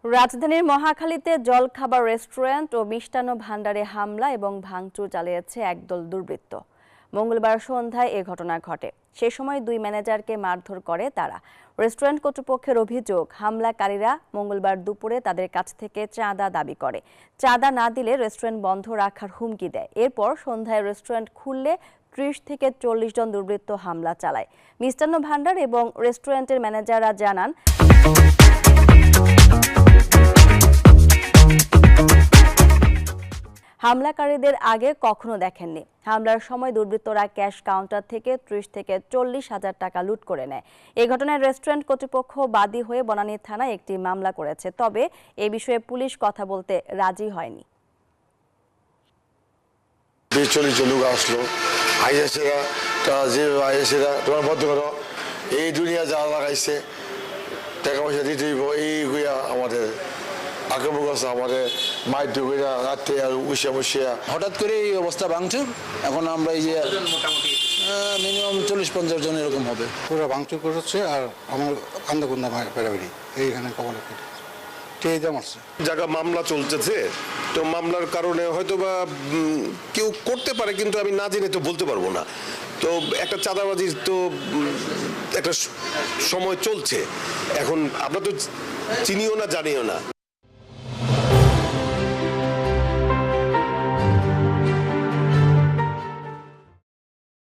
রাজধানীর মহাখালীতে জলখাবার রেস্টুরেন্ট ও মিষ্টান্ন ভাণ্ডারে হামলা এবং ভাঙচুর চালিয়েছে একদল দুর্বৃত্ত। মঙ্গলবার সন্ধ্যায় এ ঘটনা ঘটে। সে সময় দুই ম্যানেজারকে মারধর করে তারা। রেস্টুরেন্ট কর্তৃপক্ষের অভিযোগ, হামলাকারীরা মঙ্গলবার দুপুরে তাদের কাছ থেকে চাঁদা দাবি করে। চাঁদা না দিলে রেস্টুরেন্ট বন্ধ রাখার হুমকি দেয়। এরপর সন্ধ্যায় রেস্টুরেন্ট খুললে ৩০ থেকে ৪০ জন দুর্বৃত্ত হামলা চালায়। মিষ্টান্ন ভাণ্ডার এবং রেস্টুরেন্টের ম্যানেজাররা জানান, হামলাকারীদের আগে কখনো দেখেননি। হামলার সময় দুর্বৃত্তরা ক্যাশ কাউন্টার থেকে ৩০ থেকে ৪০ হাজার টাকা লুট করে নেয়। এই ঘটনায় রেস্টুরেন্ট কর্তৃপক্ষ বাদী হয়ে বনানী থানায় একটি মামলা করেছে। তবে এ বিষয়ে পুলিশ কথা বলতে রাজি হয়নি। ৪০ লোক আসলো, আইএসেরা তোমার বদ্ধ করো, এই দুনিয়া যা লাগাইছে টাকা পয়সা দিতে হইব, এই আমাদের আক্রমণ করছে, আমাদের মাইর ঢুকিয়া রাত্রে আর উষিয়া হঠাৎ করে এই অবস্থা ভাঙচুর। এখন আমরা এই যে মিনিমাম ৪০-৫০ জন এরকম হবে। পুরো ভাঙচুর করেছে আর আমার কান্দাকুন্দা বেড়াবেড়ি এইখানে কবলে জায়গা মামলা চলতেছে, তো মামলার কারণে হয়তো বা কেউ করতে পারে, কিন্তু আমি না জেনে তো বলতে পারবো না। তো একটা চাঁদাবাজির তো একটা সময় চলছে, এখন আমরা তো চিনিও না জানিও না।